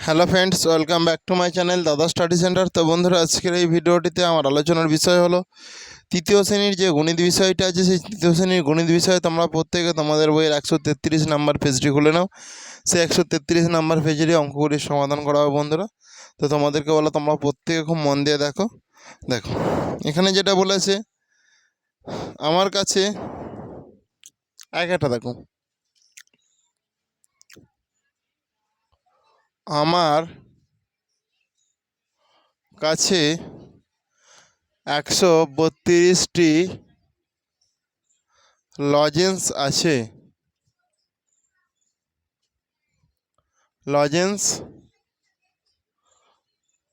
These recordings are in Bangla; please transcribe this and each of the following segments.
Hello friends, welcome back to my channel দাদা স্টাডি সেন্টার। তো বন্ধুরা, আজকের এই ভিডিওটিতে আমার আলোচনার বিষয় হলো তৃতীয় শ্রেণীর যে গণিত বিষয়টা আছে, সেই তৃতীয় শ্রেণীর গণিত বিষয়ে তোমরা প্রত্যেকে তোমাদের বইয়ের 133 নাম্বার পেজটি খুলে নাও। সেই 133 নাম্বার পেজেরই অঙ্কগুলির সমাধান করা হবে বন্ধুরা। তো তোমাদেরকে বলো, তোমরা প্রত্যেকে খুব মন দিয়ে দেখো। দেখো এখানে যেটা বলেছে, আমার কাছে একটা দেখো, আমার কাছে 132টি লজেন্স আছে। লজেন্স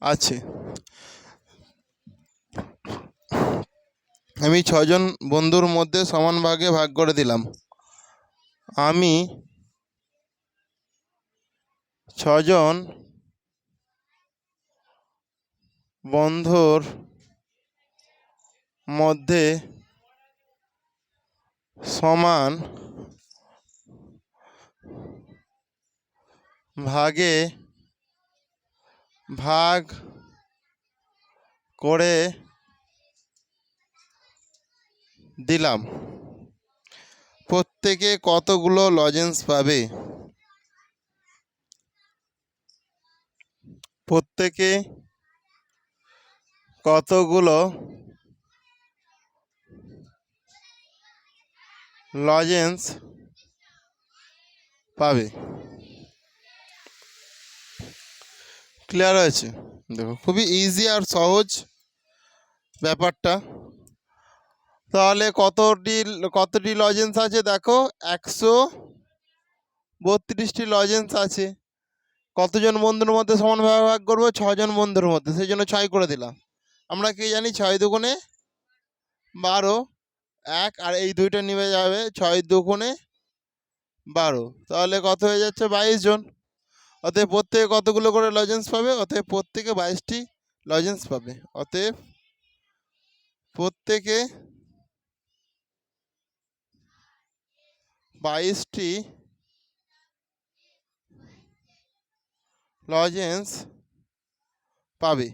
আছে আমি 6জন বন্ধুর মধ্যে সমান ভাগে ভাগ করে দিলাম। আমি 6জন বন্ধুর মধ্যে সমান ভাগে ভাগ করে দিলাম। প্রত্যেকে কতগুলো লজেন্স পাবে? প্রত্যেকে কতগুলো লজেন্স পাবে? ক্লিয়ার হয়েছে? দেখো, খুবই ইজি আর সহজ ব্যাপারটা। তাহলে কতটি লজেন্স আছে? দেখো, 132টি লজেন্স আছে। কতজন বন্ধুর মধ্যে সমান ভাগ ভাগ করবো? 6জন বন্ধুর মধ্যে, সেই জন্য 6 করে দিলাম। আমরা কি জানি? 6 দুগুণে 12, 1 আর এই দুইটা নিভে যাবে, 6 দুগুণে 12, তাহলে কত হয়ে যাচ্ছে? 22 জন। অতএব প্রত্যেকে কতগুলো করে লজেন্স পাবে? অতএব প্রত্যেকে 22টি লজেন্স পাবে। অতএব প্রত্যেকে 22টি লজেন্স পাবে।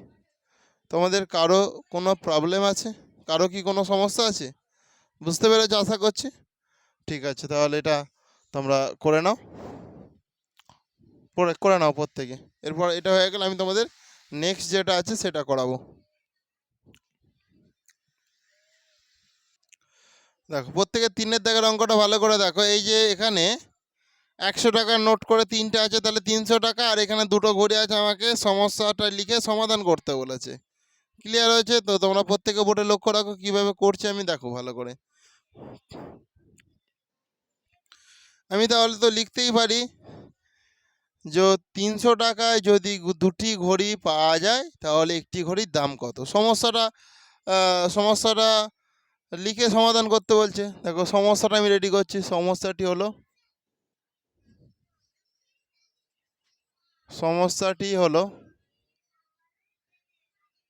তোমাদের কারো কোনো প্রবলেম আছে? কারো কি কোনো সমস্যা আছে? বুঝতে পেরেছো আশা করছি। ঠিক আছে, তাহলে এটা তোমরা করে নাও, করে নাও প্রত্যেকে। এরপর এটা হয়ে গেলে আমি তোমাদের নেক্সট যেটা আছে সেটা করাবো। দেখো, প্রত্যেকে 3-এর দাগের অঙ্কটা ভালো করে দেখো। এই যে এখানে 100 টাকার নোট করে 3টে আছে, তাহলে 300 টাকা, আর এখানে দুটো ঘড়ি আছে। আমাকে সমস্যাটা লিখে সমাধান করতে বলেছে। ক্লিয়ার হয়েছে তো? তোমরা প্রত্যেকে বোর্ডে লক্ষ্য রাখো কীভাবে করছে আমি, দেখো ভালো করে। আমি তাহলে তো লিখতেই পারি যে 300 টাকায় যদি দুটি ঘড়ি পাওয়া যায়, তাহলে একটি ঘড়ির দাম কত? সমস্যাটা লিখে সমাধান করতে বলছে। দেখো, সমস্যাটা আমি রেডি করছি। সমস্যাটি হলো,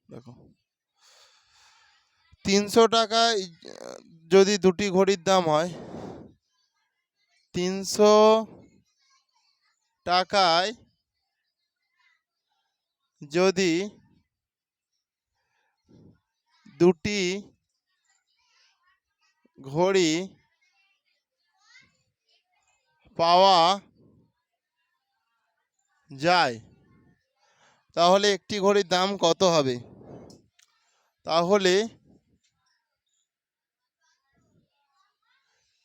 দেখো, 300 টাকায় যদি দুটি ঘড়ির দাম হয়, 300 টাকায় যদি দুটি ঘড়ি পাওয়া যায়, তাহলে একটি ঘড়ির দাম কত হবে? তাহলে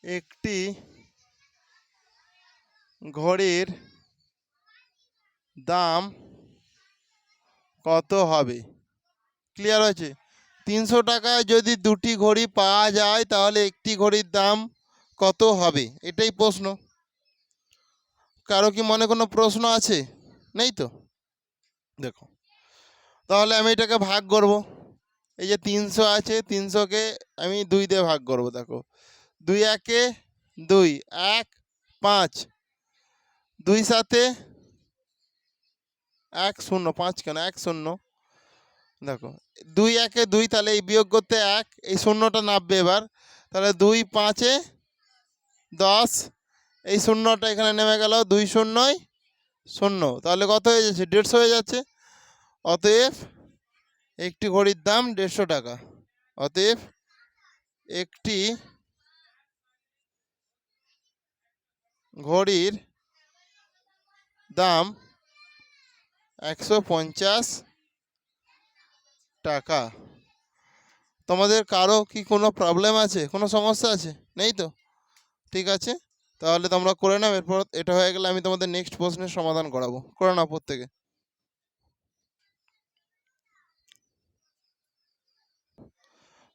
একটি ঘড়ির দাম কত হবে? ক্লিয়ার হয়েছে? 300 টাকায় যদি দুটি ঘড়ি পাওয়া যায়, তাহলে একটি ঘড়ির দাম কত হবে? এটাই প্রশ্ন। কারো কি মনে কোনো প্রশ্ন আছে? নেই তো? দেখো, তাহলে আমি এটাকে ভাগ করব। এই যে 300 আছে, 300কে আমি 2 দিয়ে ভাগ করব। দেখো, 2 একে 2, 1 5, 2 সাথে 1 0, 5 কেন 1 0। দেখো, 2 একে 2, তাহলে এই বিয়োগ করতে 1, এই শূন্যটা নামবে এবার। তাহলে 2 5 10, এই শূন্যটা এখানে নেমে গেল, 2 শূন্যই শূন্য, তাহলে কত হয়ে যাচ্ছে? 150 হয়ে যাচ্ছে। অতএব একটি ঘড়ির দাম 150 টাকা। অতএব একটি ঘড়ির দাম 150 টাকা। তোমাদের কারো কি কোনো প্রবলেম আছে, কোনো সমস্যা আছে? নেই তো? ঠিক আছে, তাহলে তোমরা করে নাও। এরপর এটা হয়ে গেলে আমি তোমাদের নেক্সট প্রশ্নের সমাধান করাবো। করে নাও প্রত্যেকে।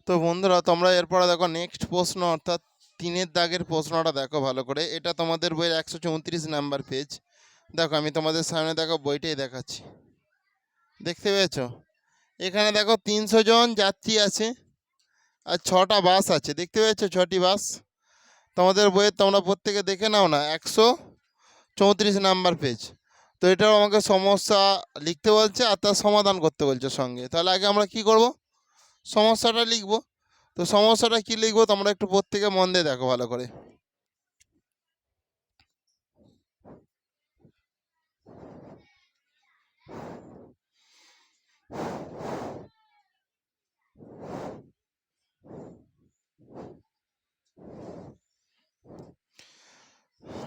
তো বন্ধুরা, তোমরা এরপরে দেখো নেক্সট প্রশ্ন, অর্থাৎ 3-এর দাগের প্রশ্নটা দেখো ভালো করে। এটা তোমাদের বইয়ের 134 নাম্বার পেজ। দেখো আমি তোমাদের সামনে দেখো বইটাই দেখাচ্ছি। দেখতে পেয়েছ? এখানে দেখো 300 জন যাত্রী আছে আর 6টা বাস আছে। দেখতে পেয়েছো 6টি বাস? তোমাদের বইয়ে তোমরা প্রত্যেকে দেখে নাও না, 134 নাম্বার পেজ। তো এটাও আমাকে সমস্যা লিখতে বলছে আর তার সমাধান করতে বলছে সঙ্গে। তাহলে আগে আমরা কি করব? সমস্যাটা লিখব। তো সমস্যাটা কি লিখবো তোমরা একটু প্রত্যেকে মন দিয়ে দেখো ভালো করে।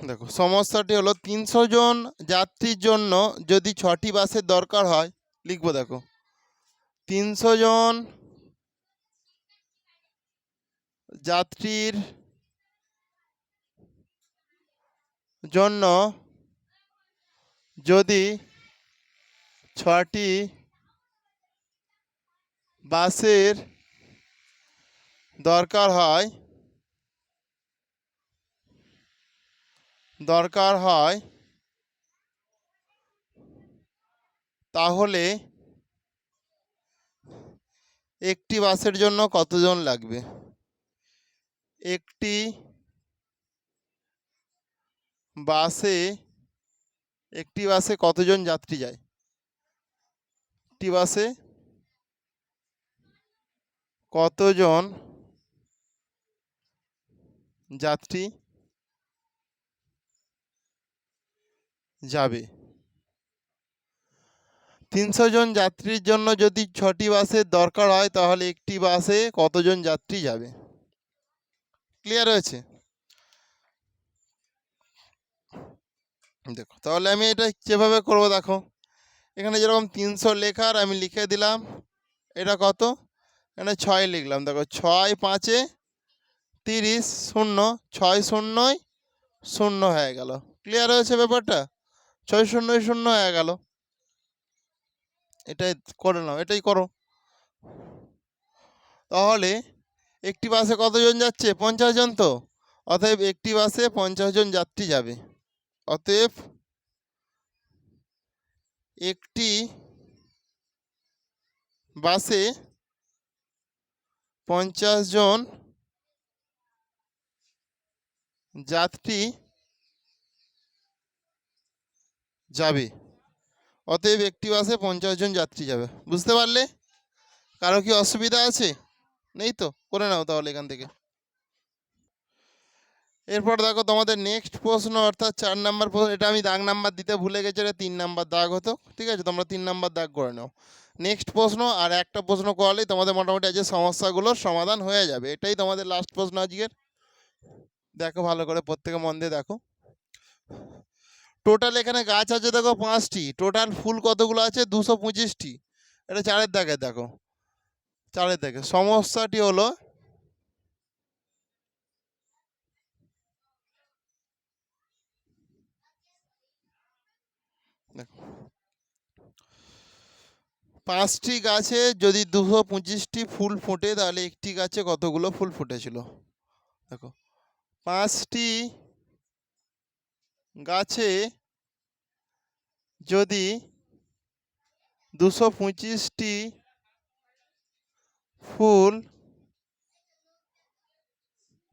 দেখো সমস্যাটি হলো 300 জন যাত্রীর জন্য যদি 6টি বাসের দরকার হয়, লিখবো দেখো 300 জন যাত্রীর জন্য যদি 6টি বাসের দরকার হয় তাহলে একটি বাসের জন্য কতজন লাগবে? একটি বাসে কতজন যাত্রী যায়? একটি বাসে কতজন যাত্রী যাবে? 300 জন যাত্রীর জন্য যদি 6টি বাসের দরকার হয় তাহলে একটি বাসে কতজন যাত্রী যাবে? ক্লিয়ার হয়েছে? দেখো তাহলে আমি এটা যেভাবে করব দেখো, এখানে যেরকম 300 লেখার আমি লিখে দিলাম। এটা কত? এখানে 6 লিখলাম। দেখো 6 5 30, 0 6 0 0 হয়ে গেল। ক্লিয়ার হয়েছে ব্যাপারটা? 6 0 0 হয়ে গেল। এটাই করে নাও, এটাই করো। তাহলে একটি বাসে কতজন যাচ্ছে? 50 জন। তো অতএব একটি বাসে 50 জন যাত্রী যাবে। অতএব একটি বাসে 50 জন যাত্রী যাবে। অতএব একটি বাসে 50 জন যাত্রী যাবে। বুঝতে পারলে? কারো কি অসুবিধা আছে? নেই তো? করে নাও তাহলে এখান থেকে। এরপর দেখো তোমাদের নেক্সট প্রশ্ন, অর্থাৎ 4 নাম্বার প্রশ্ন। এটা আমি দাগ নাম্বার দিতে ভুলে গেছি, এটা 3 নাম্বার দাগ হতো। ঠিক আছে, তোমরা 3 নাম্বার দাগ করে নাও। নেক্সট প্রশ্ন আর একটা প্রশ্ন করলেই তোমাদের মোটামুটি আজকে সমস্যাগুলোর সমাধান হয়ে যাবে। এটাই তোমাদের লাস্ট প্রশ্ন আজকের। দেখো ভালো করে, প্রত্যেকে মন দিয়ে দেখো। টোটাল এখানে গাছ আছে দেখো 5টি, টোটাল ফুল কতগুলো আছে? 225টি। এটা 4-এর দাগে দেখো, 4-এর দাগে। সমস্যাটি হলো দেখো 5টি গাছে যদি 225টি ফুল ফোটে তাহলে একটি গাছে কতগুলো ফুল ফুটেছিল? দেখো 5টি গাছে যদি 225টি ফুল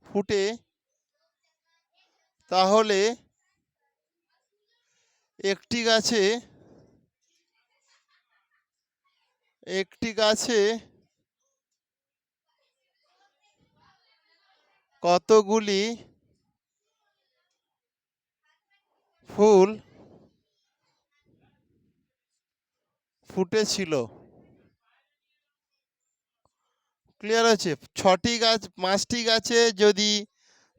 ফুটে তাহলে একটি গাছে কতগুলি ফুল ফুটেছিল। ক্লিয়ার আছে? 6টি গাছ 5টি গাছে যদি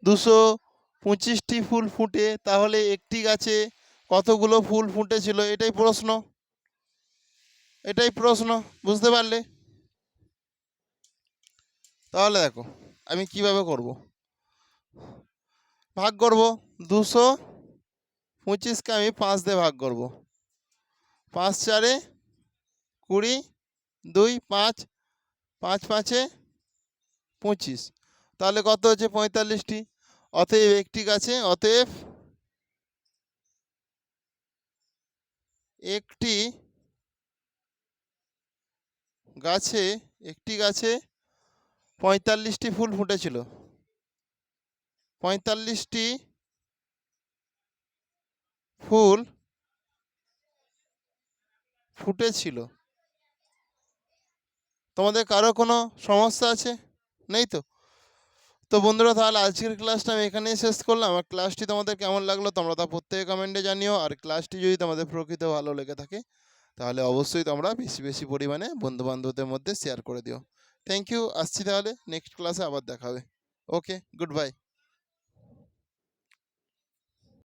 225টি ফুল ফুটে তাহলে একটি গাছে কতগুলো ফুল ফুটেছিল? এটাই প্রশ্ন। বুঝতে পারলে? তাহলে দেখো আমি কিভাবে করব, ভাগ করব। 225কে আমি 5 দিয়ে ভাগ করব। 5 4 20, 2 5, 5 5 25, তাহলে কত হচ্ছে? 45টি। অতএব একটি গাছে একটি গাছে 45টি ফুল ফুটেছিল। 45টি ফুল ফুটেছিল। তোমাদের কারো কোনো সমস্যা আছে? নেই তো? তো বন্ধুরা, তাহলে আজকের ক্লাসটা আমি এখানেই শেষ করলাম। আর ক্লাসটি তোমাদের কেমন লাগলো তোমরা তা প্রত্যেকে কমেন্টে জানিও। আর ক্লাসটি যদি তোমাদের প্রকৃত ভালো লেগে থাকে তাহলে অবশ্যই তোমরা বেশি বেশি পরিমাণে বন্ধুবান্ধবদের মধ্যে শেয়ার করে দিও। Thank you. আসছি তাহলে, নেক্সট ক্লাসে আবার দেখা হবে। Okay, good by.